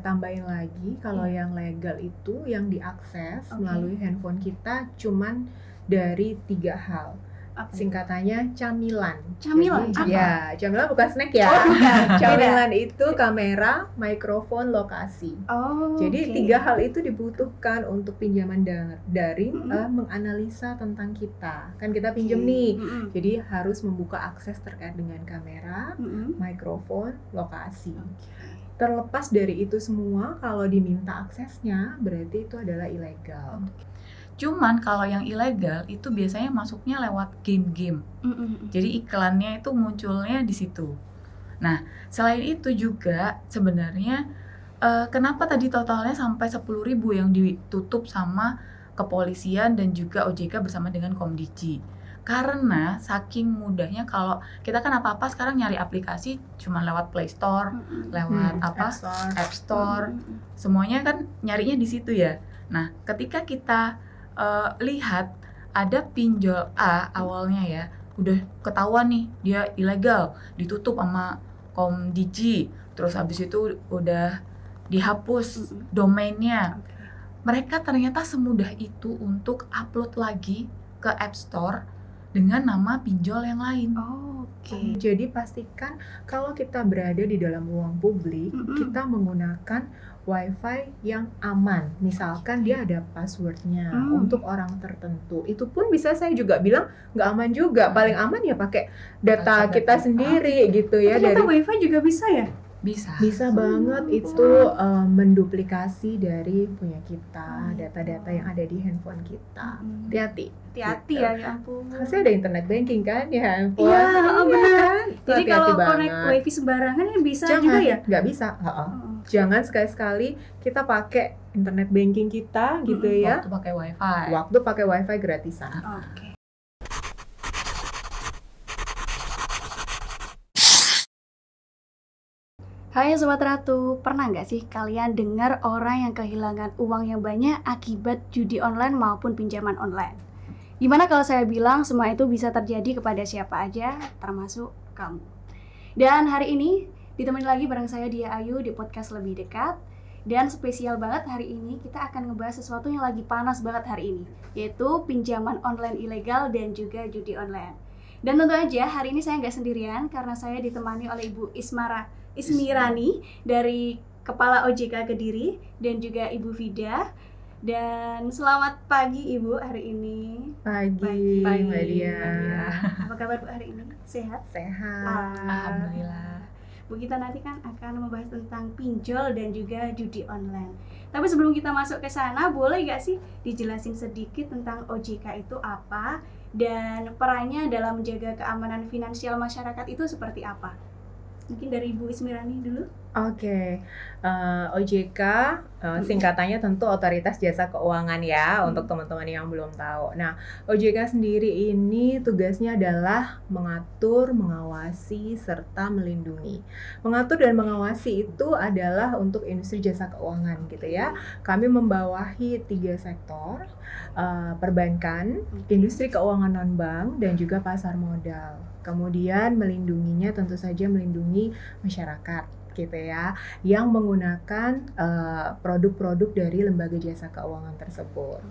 Tambahin lagi, kalau yang legal itu yang diakses melalui handphone kita cuman dari 3 hal. Singkatannya camilan. Camilan? Jadi, ya, camilan bukan snack ya. Camilan itu kamera, mikrofon, lokasi. Jadi 3 hal itu dibutuhkan untuk pinjaman daring, menganalisa tentang kita. Kan kita pinjam nih, jadi harus membuka akses terkait dengan kamera, mikrofon, lokasi. Terlepas dari itu semua, kalau diminta aksesnya berarti itu adalah ilegal. Cuman kalau yang ilegal itu biasanya masuknya lewat game-game. Jadi iklannya itu munculnya di situ. Nah, selain itu juga sebenarnya kenapa tadi totalnya sampai 10.000 yang ditutup sama kepolisian dan juga OJK bersama dengan Komdiji. Karena saking mudahnya, kalau kita kan apa-apa sekarang nyari aplikasi cuma lewat Play Store, lewat App Store. Semuanya kan nyarinya di situ ya. Nah, ketika kita lihat ada pinjol A awalnya ya, udah ketahuan nih dia ilegal, ditutup sama Komdiji, terus habis itu udah dihapus domainnya. Mereka ternyata semudah itu untuk upload lagi ke App Store dengan nama pinjol yang lain. Jadi pastikan kalau kita berada di dalam ruang publik, kita menggunakan WiFi yang aman. Misalkan dia ada passwordnya untuk orang tertentu. Itu pun bisa saya juga bilang nggak aman juga. Paling aman ya pakai data kita sendiri gitu ya. Ternyata WiFi juga bisa ya? Bisa banget itu menduplikasi dari punya kita, data-data yang ada di handphone kita. Hati-hati ya, ya ampun. Masih ada internet banking kan ya handphone. Iya, benar. Kan? Jadi kalau connect wifi sembarangan ya bisa juga ya? Nggak bisa. Jangan sekali-sekali kita pakai internet banking kita gitu ya. Waktu pakai wifi gratisan. Hai Sobat Ratu, pernah nggak sih kalian dengar orang yang kehilangan uang yang banyak akibat judi online maupun pinjaman online? Gimana kalau saya bilang semua itu bisa terjadi kepada siapa aja, termasuk kamu. Dan hari ini ditemani lagi bareng saya Dia Ayu di podcast Lebih Dekat. Dan spesial banget hari ini kita akan ngebahas sesuatu yang lagi panas banget hari ini, yaitu pinjaman online ilegal dan juga judi online. Dan tentu aja hari ini saya nggak sendirian karena saya ditemani oleh Ibu Ismirani dari Kepala OJK Kediri dan juga Ibu Vida. Dan selamat pagi Ibu hari ini. Pagi. Mbak Dia. Apa kabar Bu hari ini? Sehat? Sehat. Alhamdulillah. Bu, kita nanti kan akan membahas tentang pinjol dan juga judi online. Tapi sebelum kita masuk ke sana, boleh gak sih dijelasin sedikit tentang OJK itu apa dan perannya dalam menjaga keamanan finansial masyarakat itu seperti apa? Mungkin dari Ibu Ismirani dulu. OJK singkatannya tentu Otoritas Jasa Keuangan ya, untuk teman-teman yang belum tahu. Nah, OJK sendiri ini tugasnya adalah mengatur, mengawasi, serta melindungi. Mengatur dan mengawasi itu adalah untuk industri jasa keuangan gitu ya. Kami membawahi 3 sektor, perbankan, industri keuangan non-bank, dan juga pasar modal. Kemudian melindunginya tentu saja melindungi masyarakat gitu ya, yang menggunakan produk-produk dari lembaga jasa keuangan tersebut.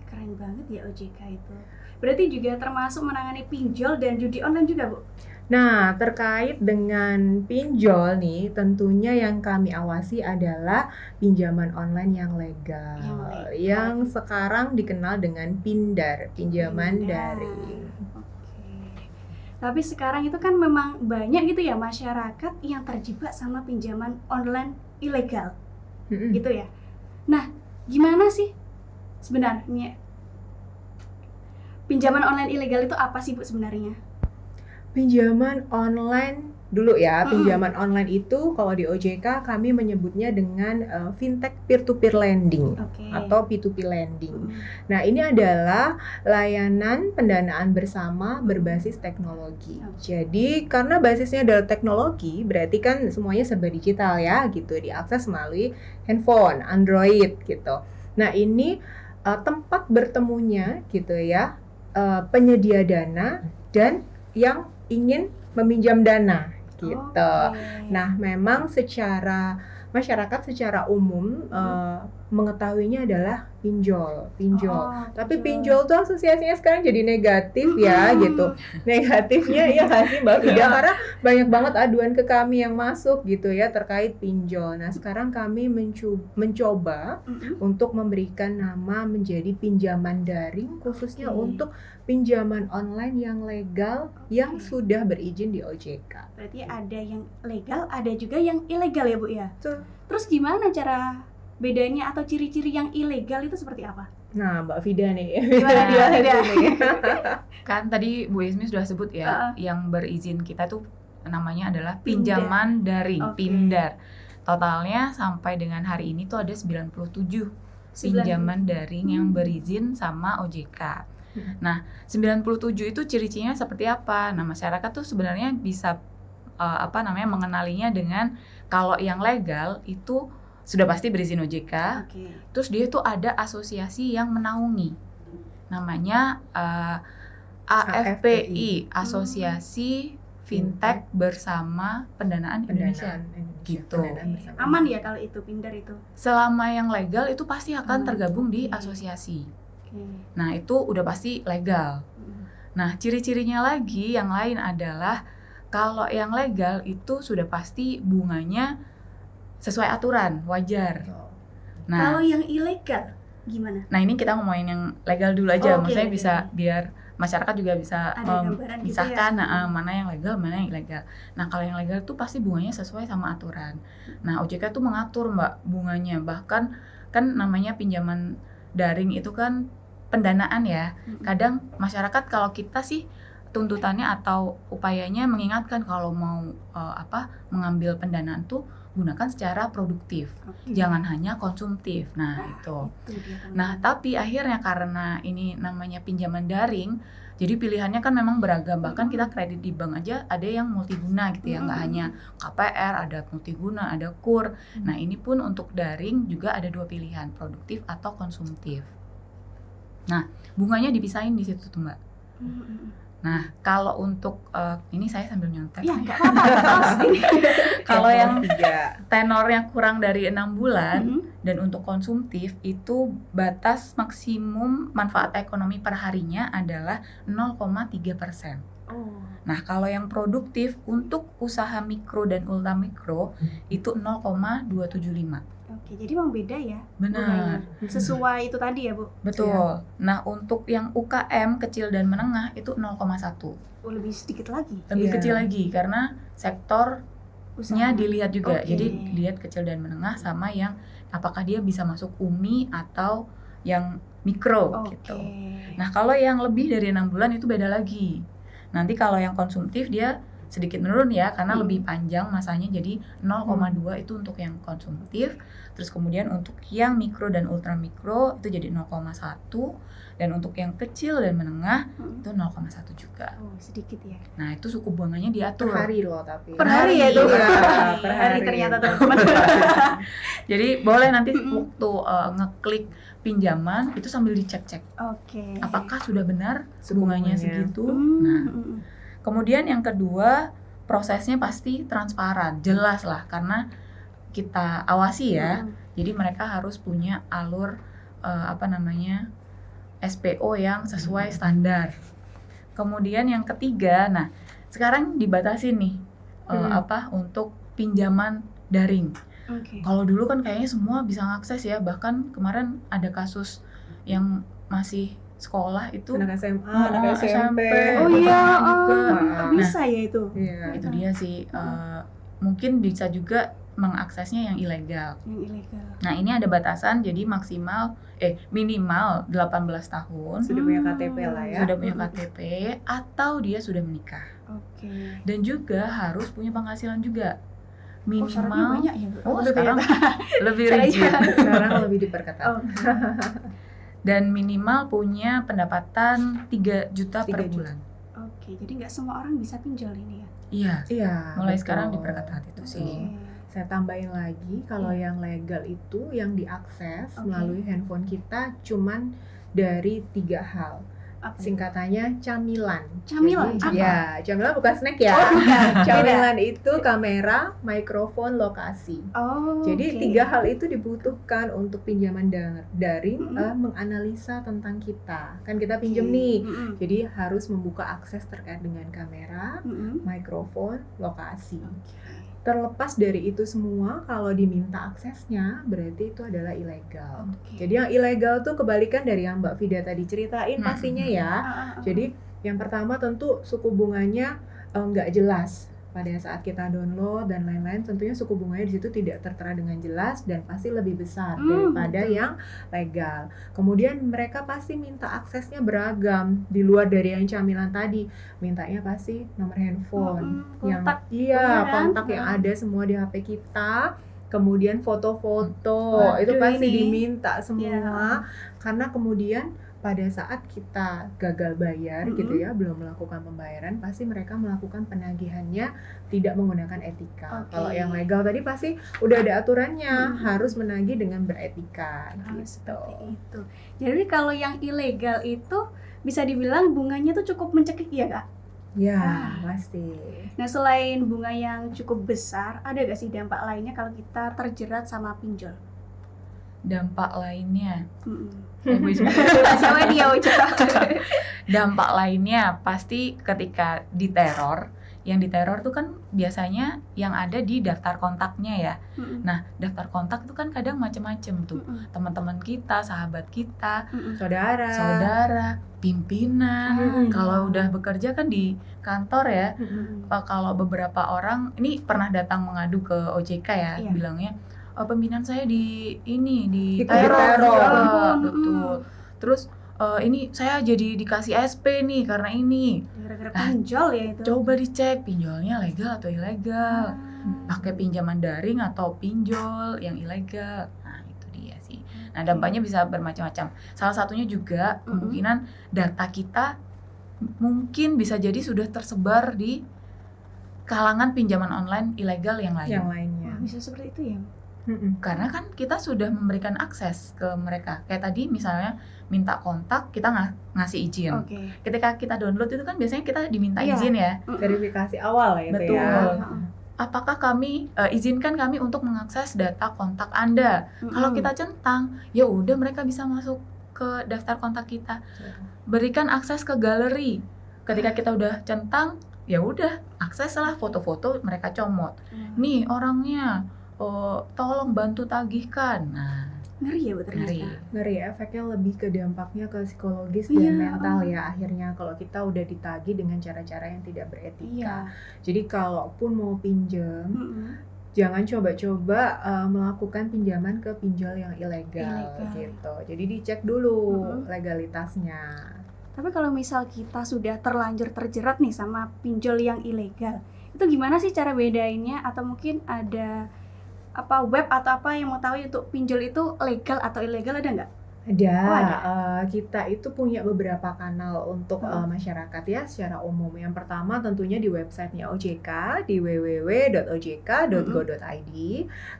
Keren banget ya OJK itu. Berarti juga termasuk menangani pinjol dan judi online juga, Bu? Nah, terkait dengan pinjol nih, tentunya yang kami awasi adalah pinjaman online yang legal, yang sekarang dikenal dengan PINDAR, pinjaman daring. Tapi sekarang itu kan memang banyak gitu ya masyarakat yang terjebak sama pinjaman online ilegal, gitu ya. Nah, gimana sih sebenarnya pinjaman online ilegal itu apa sih Bu sebenarnya? Pinjaman online dulu ya, pinjaman online itu kalau di OJK kami menyebutnya dengan fintech peer-to-peer lending atau P2P lending. Nah, ini adalah layanan pendanaan bersama berbasis teknologi. Jadi karena basisnya adalah teknologi, berarti kan semuanya serba digital ya, gitu, diakses melalui handphone, Android gitu. Nah, ini tempat bertemunya gitu ya, penyedia dana dan yang ingin meminjam dana gitu. Nah, memang secara masyarakat secara umum mengetahuinya adalah pinjol. Tapi pinjol tuh asosiasinya sekarang jadi negatif ya gitu. Negatifnya ya nggak sih Mbak Vida? Karena banyak banget aduan ke kami yang masuk gitu ya terkait pinjol. Nah sekarang kami mencoba untuk memberikan nama menjadi pinjaman daring khususnya untuk pinjaman online yang legal yang sudah berizin di OJK. Berarti ada yang legal, ada juga yang ilegal ya Bu ya? Betul. Terus gimana cara bedanya atau ciri-ciri yang ilegal itu seperti apa? Nah Mbak Vida nih, Gimana Vida? Kan tadi Bu Ismi sudah sebut ya, yang berizin kita tuh namanya adalah pinjaman daring, Pindar. Totalnya sampai dengan hari ini tuh ada 97 pinjaman daring yang berizin sama OJK. Nah, 97 itu ciri-cirinya seperti apa? Nah, masyarakat tuh sebenarnya bisa mengenalinya dengan kalau yang legal itu sudah pasti berizin OJK. Terus dia tuh ada asosiasi yang menaungi. Namanya AFPI, Asosiasi Fintech Bersama Pendanaan Indonesia. Gitu. Aman ya kalau itu Pindar itu? Selama yang legal itu pasti akan tergabung di asosiasi. Nah itu udah pasti legal. Nah ciri-cirinya lagi yang lain adalah kalau yang legal itu sudah pasti bunganya sesuai aturan, wajar. Nah kalau yang ilegal gimana? Nah ini kita ngomongin yang legal dulu aja, maksudnya bisa biar masyarakat juga bisa memisahkan mana yang legal, mana yang ilegal. Nah kalau yang legal tuh pasti bunganya sesuai sama aturan. Nah OJK tuh mengatur Mbak bunganya, bahkan kan namanya pinjaman daring itu kan pendanaan ya. Kadang masyarakat kalau kita sih tuntutannya atau upayanya mengingatkan kalau mau mengambil pendanaan tuh gunakan secara produktif. Jangan hanya konsumtif. Nah, itu. Nah, tapi akhirnya karena ini namanya pinjaman daring, jadi pilihannya kan memang beragam. Bahkan kita kredit di bank aja ada yang multiguna gitu ya, nggak hanya KPR, ada multiguna, ada KUR. Nah, ini pun untuk daring juga ada dua pilihan, produktif atau konsumtif. Nah, bunganya dipisahin di situ tuh Mbak. Nah, kalau untuk ini saya sambil nyontek. Ya, nggak apa-apa. Kalau yang tenornya kurang dari 6 bulan dan untuk konsumtif itu batas maksimum manfaat ekonomi per harinya adalah 0,3%. Nah, kalau yang produktif untuk usaha mikro dan ultramikro itu 0,275. Oke, jadi memang beda ya? Benar. Sesuai itu tadi ya, Bu? Betul. Ya. Nah, untuk yang UKM kecil dan menengah itu 0,1. Lebih sedikit lagi? Lebih kecil lagi, karena sektornya dilihat juga. Jadi, lihat kecil dan menengah sama yang apakah dia bisa masuk UMI atau yang mikro gitu. Nah, kalau yang lebih dari 6 bulan itu beda lagi. Nanti kalau yang konsumtif dia sedikit menurun ya, karena lebih panjang masanya, jadi 0,2 itu untuk yang konsumtif. Terus kemudian untuk yang mikro dan ultramikro itu jadi 0,1, dan untuk yang kecil dan menengah itu 0,1 juga. Sedikit ya. Nah, itu suku bunganya diatur. Per hari loh tapi. Per hari ya itu. Per hari ternyata teman-teman. Jadi boleh nanti waktu ngeklik pinjaman itu sambil dicek-cek. Apakah sudah benar bunganya segitu? Nah, kemudian yang kedua, prosesnya pasti transparan, jelas lah, karena kita awasi ya. Jadi mereka harus punya alur SPO yang sesuai standar. Kemudian yang ketiga, nah sekarang dibatasi nih untuk pinjaman daring. Kalau dulu kan kayaknya semua bisa ngakses ya, bahkan kemarin ada kasus yang masih sekolah itu anak SMA, anak SMP. Oh iya, bisa ya itu. Itu dia sih. Mungkin bisa juga mengaksesnya yang ilegal. Nah, ini ada batasan, jadi minimal 18 tahun. Sudah punya KTP lah ya. Sudah punya KTP atau dia sudah menikah. Dan juga harus punya penghasilan juga. Minimal banyak ya, sekarang lebih rigid. Sekarang lebih diperketat. Dan minimal punya pendapatan 3 juta per bulan. Jadi nggak semua orang bisa pinjol ini ya? Iya. Mulai sekarang diperketat itu sih. Saya tambahin lagi, kalau yang legal itu yang diakses melalui handphone kita cuman dari 3 hal. Singkatannya camilan. Camilan? Jadi, Apa? ya, camilan bukan snack ya. Oh, bukan. Camilan itu kamera, mikrofon, lokasi. Oh, Jadi oke. 3 hal itu dibutuhkan untuk pinjaman daring Mm-mm. menganalisa tentang kita. Kan kita pinjem Oke. nih. Mm-mm. Jadi harus membuka akses terkait dengan kamera, Mm-mm. mikrofon, lokasi. Terlepas dari itu semua, kalau diminta aksesnya berarti itu adalah ilegal. Oke. Jadi yang ilegal tuh kebalikan dari yang Mbak Vida tadi ceritain pastinya ya. Jadi yang pertama tentu suku bunganya nggak jelas pada saat kita download dan lain-lain. Tentunya suku bunganya di situ tidak tertera dengan jelas dan pasti lebih besar daripada betul. yang legal. Kemudian mereka pasti minta aksesnya beragam di luar dari yang camilan tadi. Mintanya pasti nomor handphone, yang kontak, iya bener kan? kontak yang ada semua di HP kita. Kemudian foto-foto itu Waduh, pasti ini. diminta semua karena kemudian pada saat kita gagal bayar gitu ya, belum melakukan pembayaran, pasti mereka melakukan penagihannya tidak menggunakan etika. Oke. Kalau yang legal tadi pasti udah ada aturannya, harus menagih dengan beretika gitu. Seperti itu. Jadi kalau yang ilegal itu bisa dibilang bunganya tuh cukup mencekik ya Kak? Ya, pasti. Nah selain bunga yang cukup besar, ada gak sih dampak lainnya kalau kita terjerat sama pinjol? Dampak lainnya, Sama dia dampak lainnya pasti ketika diteror. Yang diteror tuh kan biasanya yang ada di daftar kontaknya ya. Nah, daftar kontak tuh kan kadang macam-macam tuh. Teman-teman kita, sahabat kita, saudara, pimpinan. Kalau udah bekerja kan di kantor ya. Kalau beberapa orang ini pernah datang mengadu ke OJK ya, bilangnya pimpinan saya di teror. Betul. Terus ini saya jadi dikasih SP nih karena ini. Gara-gara pinjol ya itu. Coba dicek pinjolnya legal atau ilegal. Pakai pinjaman daring atau pinjol yang ilegal. Nah, itu dia sih. Nah, dampaknya bisa bermacam-macam. Salah satunya juga kemungkinan data kita mungkin bisa jadi sudah tersebar di kalangan pinjaman online ilegal yang lain. Yang lainnya. Bisa seperti itu ya? Karena kan kita sudah memberikan akses ke mereka. Kayak tadi misalnya minta kontak, kita ngasih izin. Ketika kita download itu kan biasanya kita diminta izin ya. Verifikasi awal ya itu Betul. ya. Apakah kami izinkan kami untuk mengakses data kontak Anda? Kalau kita centang, ya udah mereka bisa masuk ke daftar kontak kita. Berikan akses ke galeri. Ketika kita udah centang, ya udah akseslah foto-foto mereka comot. Nih orangnya, tolong bantu tagihkan. Nah, ngeri ya Bu ternyata. Ngeri, efeknya lebih ke dampaknya ke psikologis dan mental ya akhirnya kalau kita udah ditagih dengan cara-cara yang tidak beretika. Jadi kalaupun mau pinjam, jangan coba-coba melakukan pinjaman ke pinjol yang ilegal gitu. Jadi dicek dulu legalitasnya. Tapi kalau misal kita sudah terlanjur terjerat nih sama pinjol yang ilegal, itu gimana sih cara bedainnya? Atau mungkin ada web atau apa yang mau tahu untuk pinjol itu legal atau ilegal, ada nggak? Ada. Kita itu punya beberapa kanal untuk masyarakat ya secara umum. Yang pertama tentunya di websitenya OJK di www.ojk.go.id.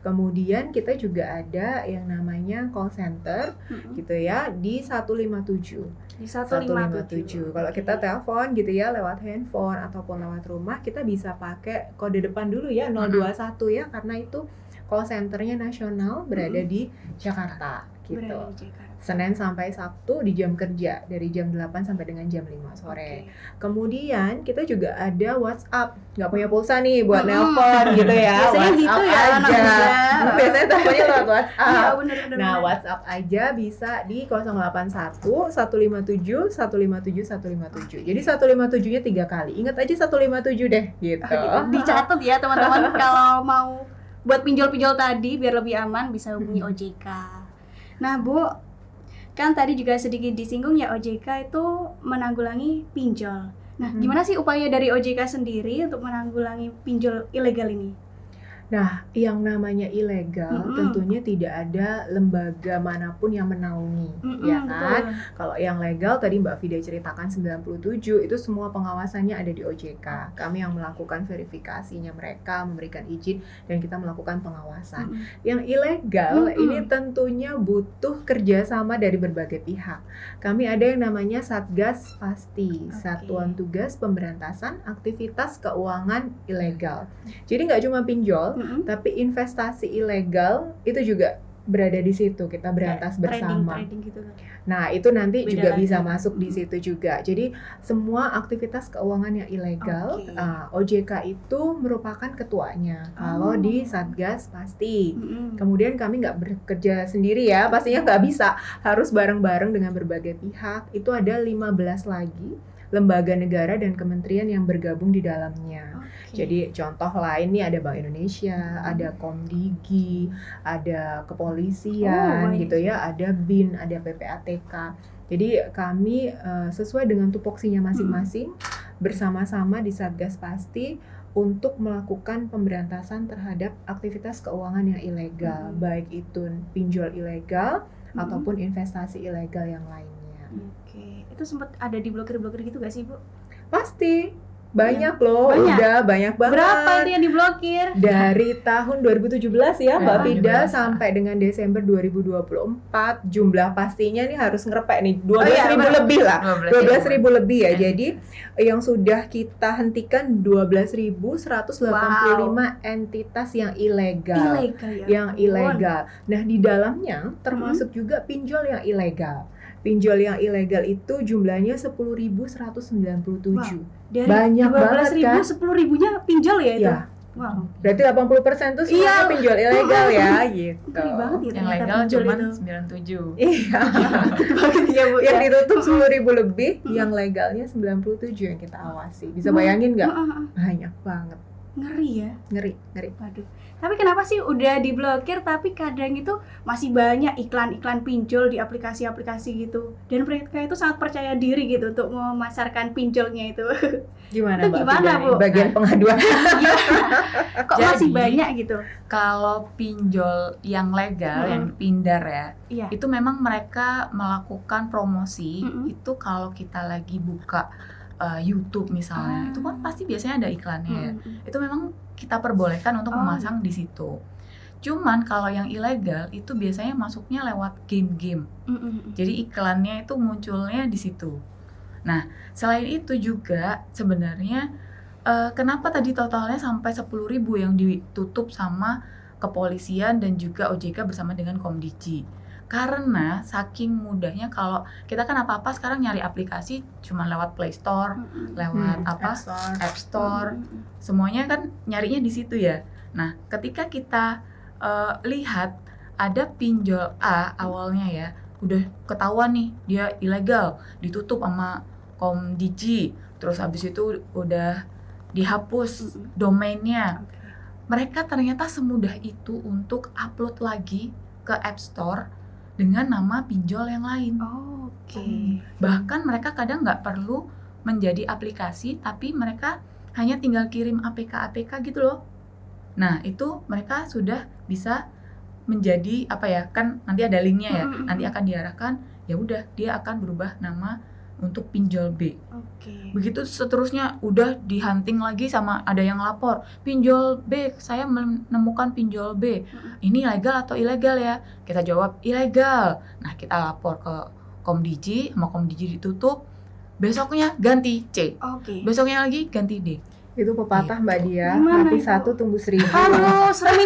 Kemudian kita juga ada yang namanya call center gitu ya di 157. Di 157. Kalau kita telepon gitu ya lewat handphone ataupun lewat rumah, kita bisa pakai kode depan dulu ya 021 ya, karena itu call centernya nasional berada di Jakarta gitu. Senin sampai Sabtu di jam kerja dari jam 8 sampai dengan jam 5 sore. Kemudian kita juga ada WhatsApp. Nggak punya pulsa nih buat nelpon gitu ya. Biasanya WhatsApp gitu ya aja. Biasanya teleponnya lewat WhatsApp. Nah, WhatsApp aja bisa di 081 157 157 157. Jadi 157-nya 3 kali. Ingat aja 157 deh gitu. Dicatat ya teman-teman kalau mau buat pinjol-pinjol tadi biar lebih aman bisa hubungi OJK. Nah Bu, kan tadi juga sedikit disinggung ya OJK itu menanggulangi pinjol. Nah gimana sih upaya dari OJK sendiri untuk menanggulangi pinjol ilegal ini? Nah, yang namanya ilegal tentunya tidak ada lembaga manapun yang menaungi, ya kan? Betul. Kalau yang legal tadi Mbak Vida ceritakan 97 itu semua pengawasannya ada di OJK. Kami yang melakukan verifikasinya mereka, memberikan izin dan kita melakukan pengawasan. Yang ilegal ini tentunya butuh kerjasama dari berbagai pihak. Kami ada yang namanya Satgas Pasti, Satuan Tugas Pemberantasan Aktivitas Keuangan Ilegal. Jadi nggak cuma pinjol, tapi investasi ilegal itu juga berada di situ, kita berantas bersama. Trading gitu kan. Nah, itu nanti Beda juga lagi. bisa masuk di situ juga. Jadi semua aktivitas keuangan yang ilegal, OJK itu merupakan ketuanya. Kalau di Satgas Pasti. Kemudian kami nggak bekerja sendiri ya, pastinya nggak bisa, harus bareng-bareng dengan berbagai pihak. Itu ada 15 lagi lembaga negara dan kementerian yang bergabung di dalamnya. Jadi contoh lain nih ada Bank Indonesia, ada Komdigi, ada kepolisian gitu ya, ada BIN, ada PPATK. Jadi kami sesuai dengan tupoksinya masing-masing bersama-sama di Satgas Pasti untuk melakukan pemberantasan terhadap aktivitas keuangan yang ilegal, baik itu pinjol ilegal ataupun investasi ilegal yang lainnya. Itu sempat ada di blokir-blokir gitu gak sih, Bu? Pasti. Banyak loh, udah banyak banget. Berapa itu yang diblokir? Dari tahun 2017 ya Mbak Vida sampai dengan Desember 2024, jumlah pastinya nih harus ngerepek nih 12.000 lebih lah, 12.000 lebih ya. Jadi yang sudah kita hentikan 12.185 entitas yang ilegal, yang ilegal. Nah di dalamnya termasuk juga pinjol yang ilegal. Pinjol yang ilegal itu jumlahnya 10.197. Dari banyak banget kan? 10.000-nya pinjol ya itu? Ya. Wow. Berarti 80% tuh semuanya pinjol ilegal ya gitu. Banget ya, yang legal cuma 97. Iya. Ya, Bu, yang ditutup 10.000 lebih, yang legalnya 97 yang kita awasi. Bisa bayangin nggak? Banyak banget. Ngeri ya? Ngeri. Waduh. Tapi kenapa sih udah diblokir tapi kadang itu masih banyak iklan-iklan pinjol di aplikasi-aplikasi gitu. Dan mereka itu sangat percaya diri gitu untuk memasarkan pinjolnya itu. Gimana Mbak? Bu? Bagian pengaduan. Kok masih banyak gitu? Kalau pinjol yang legal, yang pindar ya, itu memang mereka melakukan promosi. Itu kalau kita lagi buka YouTube misalnya, itu kan pasti biasanya ada iklannya ya. Itu memang kita perbolehkan untuk memasang di situ. Cuman kalau yang ilegal itu biasanya masuknya lewat game-game. Jadi iklannya itu munculnya di situ. Nah, selain itu juga sebenarnya kenapa tadi totalnya sampai 10.000 yang ditutup sama kepolisian dan juga OJK bersama dengan Komdigi. Karena saking mudahnya, kalau kita kan apa-apa sekarang nyari aplikasi cuma lewat Play Store, lewat App Store, semuanya kan nyarinya di situ ya. Nah, ketika kita lihat ada pinjol A awalnya ya, udah ketahuan nih dia ilegal, ditutup sama Komdigi, terus habis itu udah dihapus domainnya. Mereka ternyata semudah itu untuk upload lagi ke App Store dengan nama pinjol yang lain. Bahkan mereka kadang nggak perlu menjadi aplikasi, tapi mereka hanya tinggal kirim APK gitu loh. Nah itu mereka sudah bisa menjadi apa ya, kan nanti ada linknya ya, nanti akan diarahkan, ya udah dia akan berubah nama untuk pinjol B. Begitu seterusnya, udah dihunting lagi sama ada yang lapor, pinjol B, saya menemukan pinjol B, ini legal atau ilegal ya? Kita jawab ilegal. Nah kita lapor ke Komdigi, sama Komdigi ditutup, besoknya ganti C, besoknya lagi ganti D. Itu pepatah Mbak Dia, mati satu tumbuh 1.000. Aduh, sering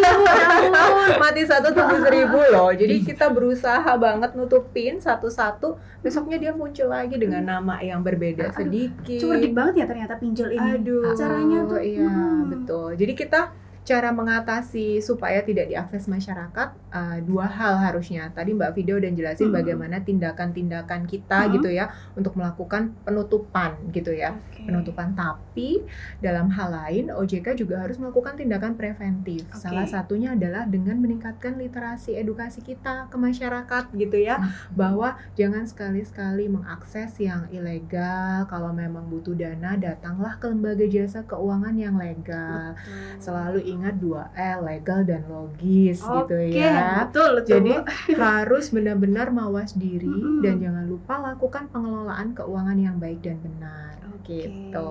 mati satu tumbuh 1.000 loh. Jadi kita berusaha banget nutupin satu-satu, besoknya dia muncul lagi dengan nama yang berbeda sedikit. Cerdik banget ya ternyata pinjol ini. Aduh, caranya tuh. Iya, betul. Jadi kita cara mengatasi supaya tidak diakses masyarakat, dua hal harusnya. Tadi Mbak Vida udah jelasin bagaimana tindakan-tindakan kita gitu ya untuk melakukan penutupan gitu ya. Penutupan, tapi dalam hal lain OJK juga harus melakukan tindakan preventif. Salah satunya adalah dengan meningkatkan literasi edukasi kita ke masyarakat gitu ya, bahwa jangan sekali-sekali mengakses yang ilegal. Kalau memang butuh dana, datanglah ke lembaga jasa keuangan yang legal. Selalu ingat 2L, legal dan logis gitu Oke, ya. betul. Jadi Bu. harus benar-benar mawas diri Mm-mm. dan jangan lupa lakukan pengelolaan keuangan yang baik dan benar. Oke. Gitu.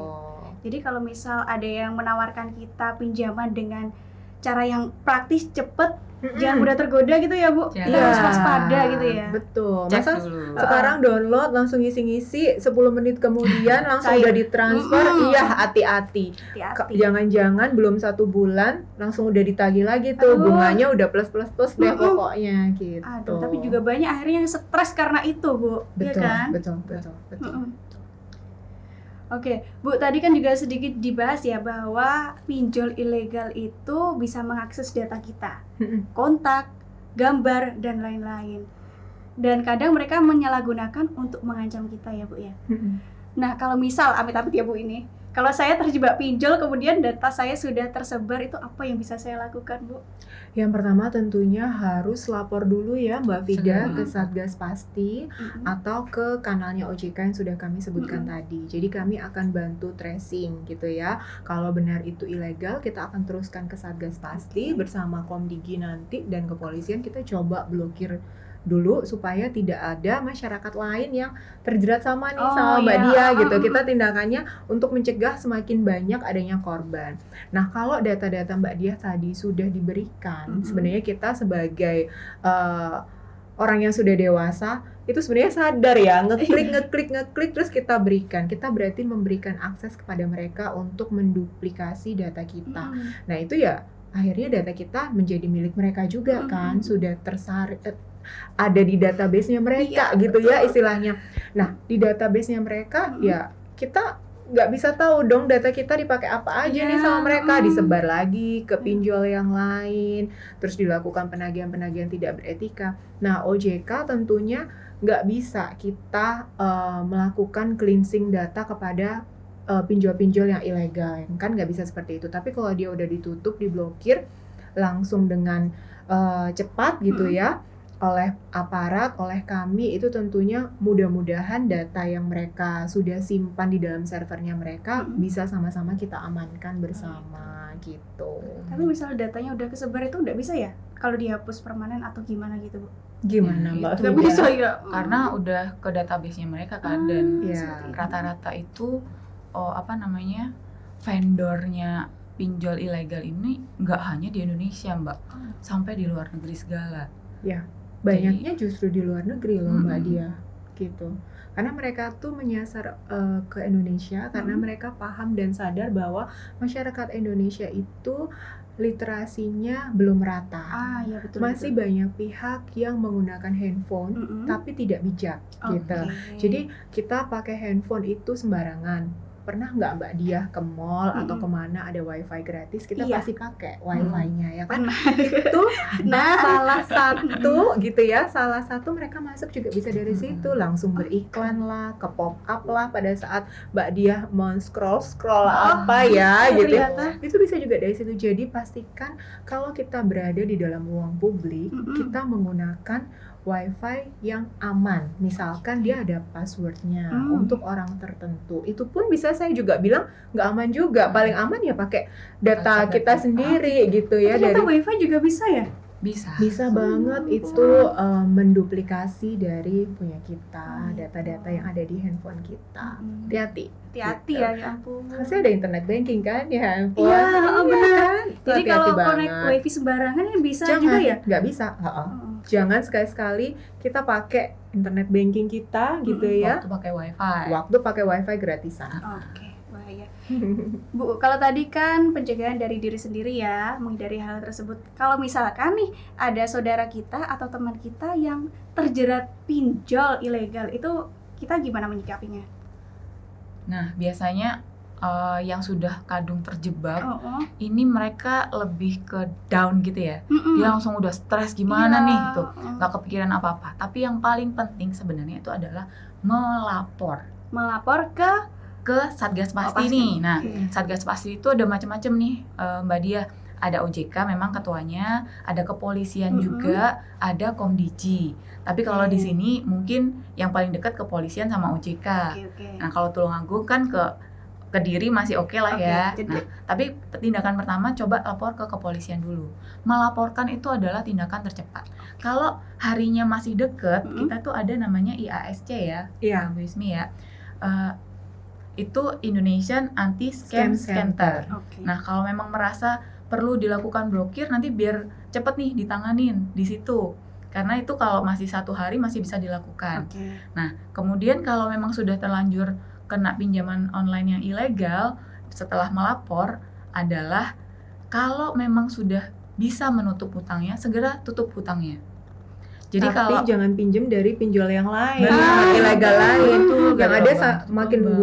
Jadi kalau misal ada yang menawarkan kita pinjaman dengan cara yang praktis, cepet, jangan mudah tergoda gitu ya Bu. Jangan. Kita harus waspada gitu ya. Betul. Cek Masa dulu. sekarang download langsung ngisi-ngisi 10 menit kemudian langsung Cair. udah ditransfer. Iya, hati-hati. Hati-hati. Jangan-jangan belum 1 bulan langsung udah ditagih lagi tuh. Aduh. Bunganya udah plus deh Mm-mm. pokoknya gitu. Aduh, tapi juga banyak akhirnya yang stres karena itu Bu. betul, Ya kan? betul. Mm-mm. Oke, Bu, tadi kan juga sedikit dibahas ya bahwa pinjol ilegal itu bisa mengakses data kita, kontak, gambar, dan lain-lain. Dan kadang mereka menyalahgunakan untuk mengancam kita ya Bu ya. Nah, kalau misal amit-amit ya Bu ini, kalau saya terjebak pinjol kemudian data saya sudah tersebar, itu apa yang bisa saya lakukan Bu? Yang pertama tentunya harus lapor dulu ya Mbak Vida Segera. ke Satgas Pasti atau ke kanalnya OJK yang sudah kami sebutkan tadi. Jadi kami akan bantu tracing gitu ya. Kalau benar itu ilegal, kita akan teruskan ke Satgas Pasti bersama Komdigi nanti dan kepolisian, kita coba blokir dulu supaya tidak ada masyarakat lain yang terjerat sama nih sama Mbak iya. Dia gitu. Kita tindakannya untuk mencegah semakin banyak adanya korban. Nah, kalau data-data Mbak Dia tadi sudah diberikan, sebenarnya kita sebagai orang yang sudah dewasa itu sebenarnya sadar ya, ngeklik terus kita berikan. Kita berarti memberikan akses kepada mereka untuk menduplikasi data kita. Nah, itu ya akhirnya data kita menjadi milik mereka juga kan, sudah ada di database-nya mereka gitu betul. ya istilahnya. Nah, di database-nya mereka ya kita nggak bisa tahu dong data kita dipakai apa aja nih sama mereka, disebar lagi ke pinjol yang lain, terus dilakukan penagihan-penagihan tidak beretika. Nah, OJK tentunya nggak bisa kita melakukan cleansing data kepada pinjol-pinjol yang ilegal, kan nggak bisa seperti itu. Tapi kalau dia udah ditutup, diblokir langsung dengan cepat gitu ya oleh aparat, oleh kami, itu tentunya mudah-mudahan data yang mereka sudah simpan di dalam servernya mereka bisa sama-sama kita amankan bersama gitu. Tapi misalnya datanya udah kesebar itu nggak bisa ya? Kalau dihapus permanen atau gimana gitu Bu? Gimana Ya, Mbak itu Vida? Nggak bisa ya? Karena udah ke database-nya mereka kan, dan ya. rata-rata itu vendornya pinjol ilegal ini nggak hanya di Indonesia Mbak, sampai di luar negeri segala. Ya, banyaknya justru di luar negeri loh Mbak Dia gitu. Karena mereka tuh menyasar ke Indonesia karena mereka paham dan sadar bahwa masyarakat Indonesia itu literasinya belum rata. Ya betul. Masih banyak pihak yang menggunakan handphone tapi tidak bijak gitu. Jadi kita pakai handphone itu sembarangan. Pernah nggak Mbak Dia ke mall atau kemana ada wifi gratis, kita pasti pakai wifi-nya ya kan? Itu salah satu mereka masuk juga bisa dari situ, langsung beriklan lah, ke pop up lah pada saat Mbak Dia mau scroll apa ya gitu. Itu bisa juga dari situ. Jadi pastikan kalau kita berada di dalam ruang publik, kita menggunakan wifi yang aman. Misalkan dia ada passwordnya untuk orang tertentu. Itu pun bisa saya juga bilang nggak aman juga. Paling aman ya pakai data kita sendiri gitu ya. Ternyata wifi juga bisa ya? Bisa banget itu menduplikasi dari punya kita, data-data yang ada di handphone kita. Hati-hati ya, ya ampun. Masih ada internet banking kan ya handphone. Iya, benar. Jadi Hati-hati kalau banget. connect wifi sembarangan ya bisa Jangan, juga ya? nggak bisa. Jangan sekali-sekali kita pakai internet banking kita gitu ya. Waktu pakai wifi gratisan. Oke, bahaya. Bu, kalau tadi kan pencegahan dari diri sendiri ya, menghindari hal tersebut. Kalau misalkan nih ada saudara kita atau teman kita yang terjerat pinjol ilegal, itu kita gimana menyikapinya? Nah, biasanya yang sudah kadung terjebak, ini mereka lebih ke down gitu ya. Dia langsung udah stres gimana nih gitu, nggak kepikiran apa-apa. Tapi yang paling penting sebenarnya itu adalah melapor ke Satgas Pasti nih. Nah, Satgas Pasti itu ada macam-macam nih Mbak Dia. Ada OJK memang ketuanya, ada kepolisian juga, ada Komdigi. Tapi kalau di sini mungkin yang paling dekat kepolisian sama OJK. Nah, kalau Tulungagung kan ke Kediri masih oke lah Oke, ya. jadi- Nah, tapi tindakan pertama coba lapor ke kepolisian dulu. Melaporkan itu adalah tindakan tercepat. Kalau harinya masih deket, kita tuh ada namanya IASC ya, Iya. Bu Ismi ya. Itu Indonesian Anti-Scam Center. Oke. Nah, kalau memang merasa perlu dilakukan blokir, nanti biar cepet nih ditanganin di situ. Karena itu kalau masih 1 hari masih bisa dilakukan. Oke. Nah, kemudian kalau memang sudah terlanjur kena pinjaman online yang ilegal, setelah melapor adalah kalau memang sudah bisa menutup hutangnya, segera tutup hutangnya. Jadi Tapi kalau jangan pinjem dari pinjol yang lain, Benar. ilegal lain. Betul, Yang betul, ada Bang. makin Betul, Bang.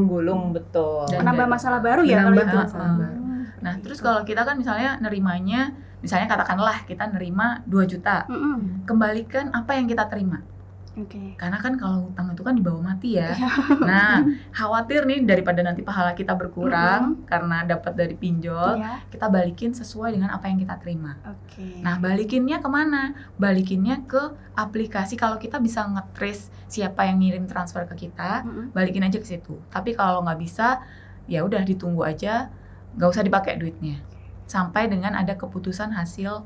gulung, betul. Dan Menambah masalah baru ya kalau Menambah itu. masalah baru. Nah, terus kalau kita kan misalnya nerimanya, misalnya katakanlah kita nerima 2 juta, kembalikan apa yang kita terima. Oke. Karena kan kalau hutang itu kan dibawa mati ya. Nah, khawatir nih daripada nanti pahala kita berkurang karena dapat dari pinjol, Iya. kita balikin sesuai dengan apa yang kita terima. Oke. Nah, balikinnya kemana? Balikinnya ke aplikasi. Kalau kita bisa nge-trace siapa yang ngirim transfer ke kita, balikin aja ke situ. Tapi kalau nggak bisa, ya udah ditunggu aja, nggak usah dipakai duitnya. Sampai dengan ada keputusan hasil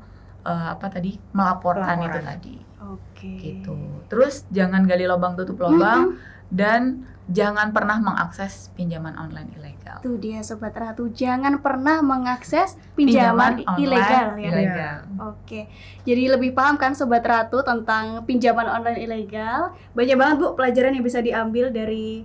melaporkan itu Pelaporan. tadi. Oke. Gitu. Terus jangan gali lubang tutup lubang dan jangan pernah mengakses pinjaman online ilegal. Itu dia Sobat Ratu, jangan pernah mengakses pinjaman online ilegal ya. ilegal. Oke, jadi lebih paham kan Sobat Ratu tentang pinjaman online ilegal. Banyak banget Bu pelajaran yang bisa diambil dari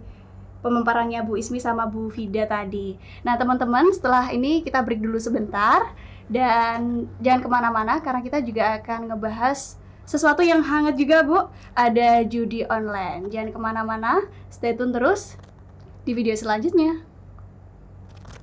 pemaparannya Bu Ismi sama Bu Vida tadi. Nah teman-teman, setelah ini kita break dulu sebentar. Dan jangan kemana-mana karena kita juga akan ngebahas sesuatu yang hangat juga Bu. Ada judi online. Jangan kemana-mana, stay tune terus di video selanjutnya.